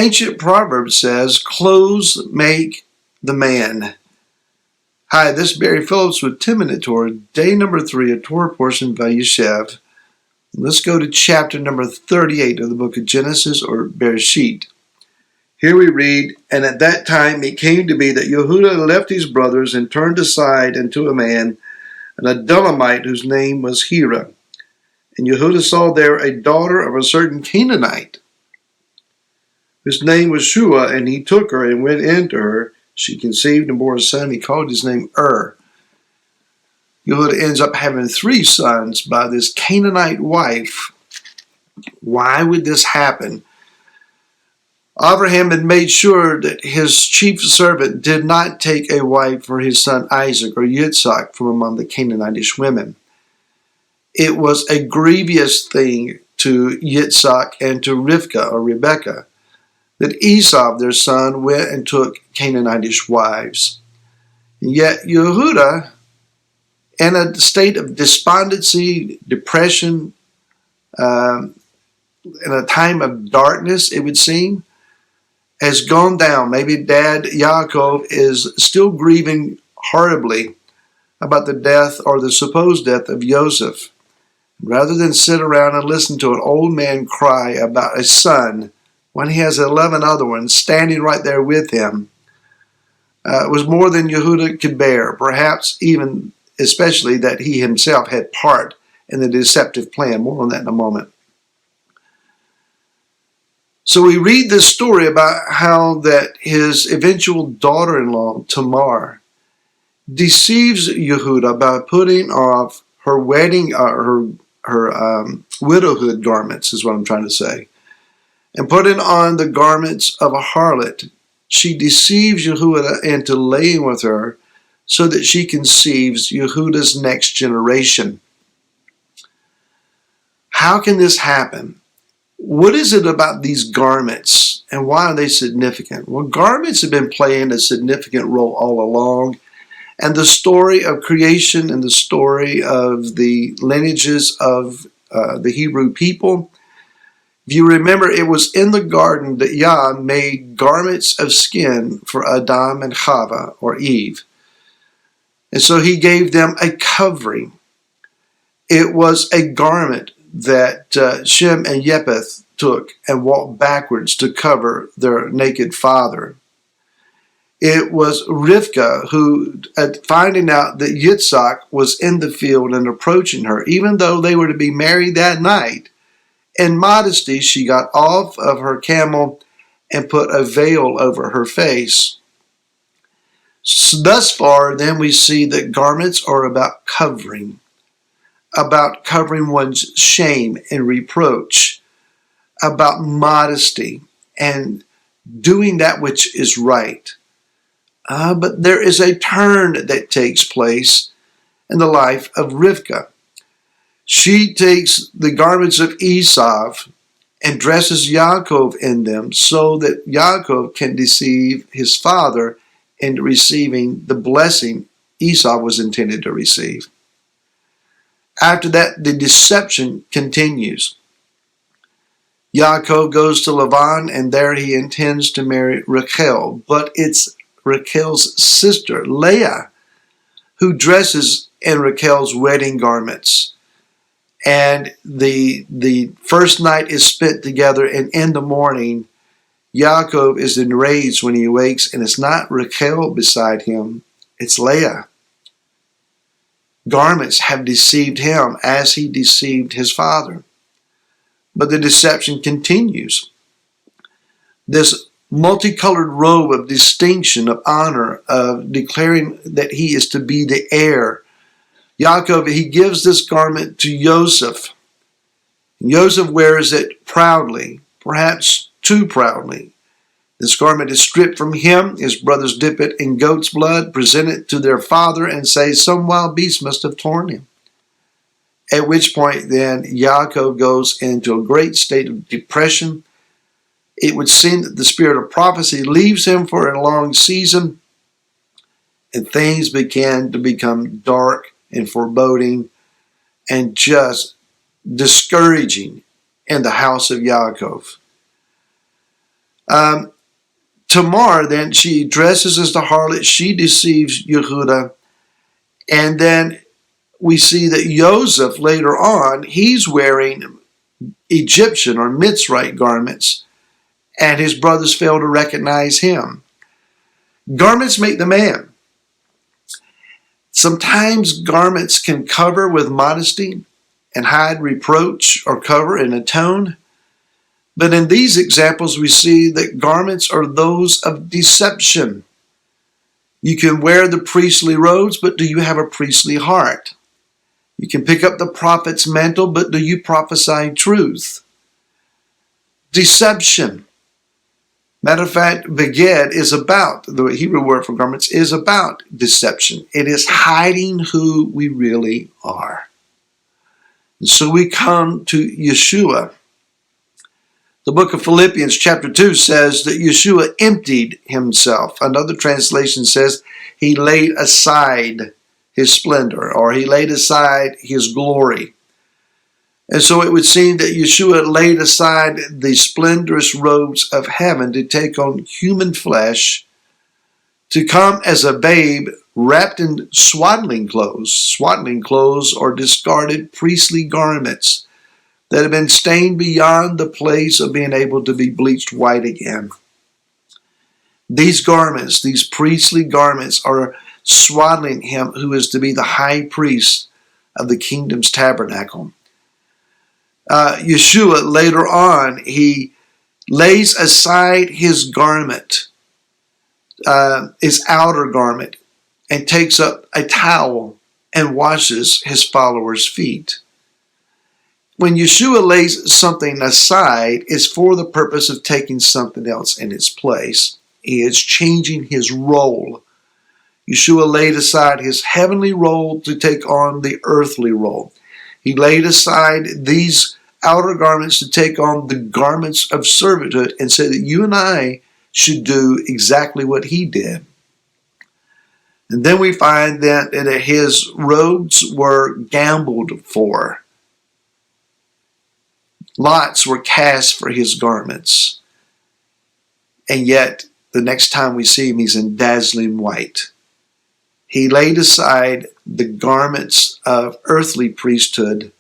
ancient proverb says, clothes make the man. Hi, this is Barry Phillips with 10 Minute Torah, day number 3, a Torah portion by yesheiv. Let's go to chapter number 38 of the book of Genesis, or Bereshit. Here we read, and at that time it came to be that Yehudah left his brothers and turned aside unto a man, an Adullamite, whose name was Hira. And Yehudah saw there a daughter of a certain Canaanite, whose name was Shua, and he took her and went in to her. She conceived and bore a son. He called his name Yehudah ends up having 3 sons by this Canaanite wife. Why would this happen? Abraham had made sure that his chief servant did not take a wife for his son Isaac or Yitzhak from among the Canaanitish women. It was a grievous thing to Yitzhak and to Rivka or Rebekah that Esau, their son, went and took Canaanitish wives. And yet Yehudah, in a state of despondency, depression, in a time of darkness, it would seem, has gone down. Maybe Dad Yaakov is still grieving horribly about the death or the supposed death of Joseph. Rather than sit around and listen to an old man cry about a son when he has 11 other ones standing right there with him, was more than Yehudah could bear, perhaps even especially that he himself had part in the deceptive plan. More on that in a moment. So we read this story about how that his eventual daughter-in-law, Tamar, deceives Yehudah by putting off her wedding, her widowhood garments, is what I'm trying to say, and putting on the garments of a harlot. She deceives Yehudah into laying with her so that she conceives Yehudah's next generation. How can this happen? What is it about these garments, and why are they significant? Well, garments have been playing a significant role all along, and the story of creation and the story of the lineages of the Hebrew people. If you remember, it was in the garden that Yah made garments of skin for Adam and Chava, or Eve. And so he gave them a covering. It was a garment that Shem and Japheth took and walked backwards to cover their naked father. It was Rivka who, finding out that Yitzhak was in the field and approaching her, even though they were to be married that night, in modesty she got off of her camel and put a veil over her face. So thus far, then, we see that garments are about covering one's shame and reproach, about modesty and doing that which is right. But there is a turn that takes place in the life of Rivka. She takes the garments of Esau and dresses Yaakov in them so that Yaakov can deceive his father into receiving the blessing Esau was intended to receive. After that, the deception continues. Yaakov goes to Lavan, and there he intends to marry Rachel, but it's Rachel's sister, Leah, who dresses in Rachel's wedding garments. And the first night is spent together, and in the morning, Yaakov is enraged when he awakes, and it's not Rachel beside him, it's Leah. Garments have deceived him as he deceived his father. But the deception continues. This multicolored robe of distinction, of honor, of declaring that he is to be the heir. Yaakov, he gives this garment to Joseph. Joseph wears it proudly, perhaps too proudly. This garment is stripped from him. His brothers dip it in goat's blood, present it to their father, and say, some wild beast must have torn him. At which point then Yaakov goes into a great state of depression. It would seem that the spirit of prophecy leaves him for a long season, and things began to become dark and foreboding and just discouraging in the house of Yaakov. Tamar, then, she dresses as the harlot. She deceives Yehuda. And then we see that Joseph, later on, he's wearing Egyptian or Mitzrite garments, and his brothers fail to recognize him. Garments make the man. Sometimes garments can cover with modesty and hide reproach, or cover and atone. But in these examples, we see that garments are those of deception. You can wear the priestly robes, but do you have a priestly heart? You can pick up the prophet's mantle, but do you prophesy truth? Deception. Matter of fact, beged is about, the Hebrew word for garments is about deception. It is hiding who we really are. And so we come to Yeshua. The book of Philippians chapter 2 says that Yeshua emptied himself. Another translation says he laid aside his splendor, or he laid aside his glory. And so it would seem that Yeshua laid aside the splendorous robes of heaven to take on human flesh, to come as a babe wrapped in swaddling clothes. Swaddling clothes are discarded priestly garments that have been stained beyond the place of being able to be bleached white again. These garments, these priestly garments, are swaddling him who is to be the high priest of the kingdom's tabernacle. Yeshua, later on, he lays aside his garment, his outer garment, and takes up a towel and washes his followers' feet. When Yeshua lays something aside, it's for the purpose of taking something else in its place. He is changing his role. Yeshua laid aside his heavenly role to take on the earthly role. He laid aside these outer garments to take on the garments of servanthood, and said that you and I should do exactly what he did. And then we find that his robes were gambled for. Lots were cast for his garments. And yet, the next time we see him, he's in dazzling white. He laid aside the garments of earthly priesthood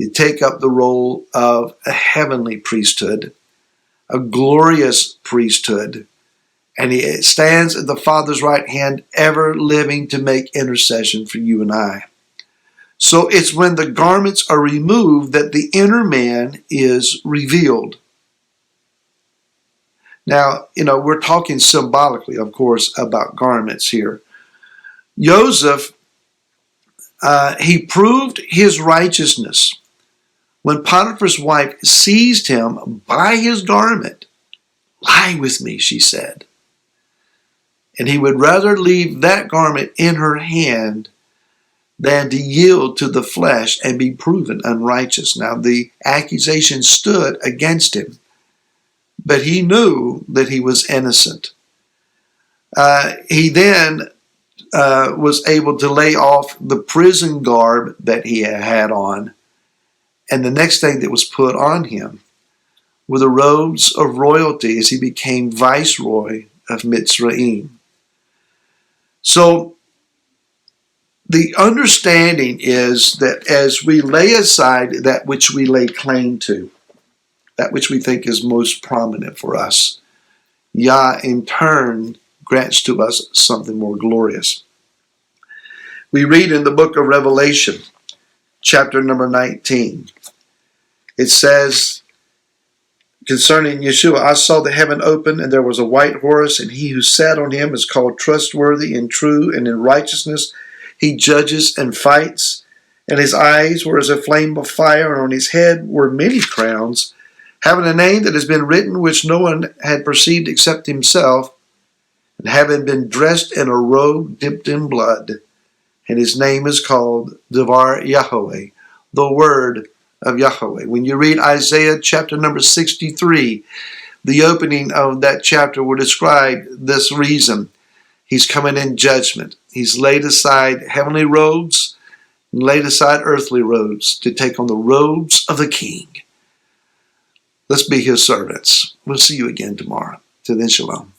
to take up the role of a heavenly priesthood, a glorious priesthood. And he stands at the Father's right hand, ever living to make intercession for you and I. So it's when the garments are removed that the inner man is revealed. Now, we're talking symbolically, of course, about garments here. Joseph, he proved his righteousness when Potiphar's wife seized him by his garment. Lie with me, she said. And he would rather leave that garment in her hand than to yield to the flesh and be proven unrighteous. Now, the accusation stood against him, but he knew that he was innocent. He then was able to lay off the prison garb that he had on, and the next thing that was put on him were the robes of royalty as he became viceroy of Mitzrayim. So the understanding is that as we lay aside that which we lay claim to, that which we think is most prominent for us, Yah in turn grants to us something more glorious. We read in the book of Revelation, chapter number 19. It says, concerning Yeshua, I saw the heaven open, and there was a white horse, and he who sat on him is called trustworthy and true, and in righteousness he judges and fights. And his eyes were as a flame of fire, and on his head were many crowns, having a name that has been written, which no one had perceived except himself, and having been dressed in a robe dipped in blood. And his name is called Devar Yahweh, the word of Yahweh. When you read Isaiah chapter number 63, the opening of that chapter will describe this reason. He's coming in judgment. He's laid aside heavenly robes and laid aside earthly robes to take on the robes of the king. Let's be his servants. We'll see you again tomorrow. Till then, shalom.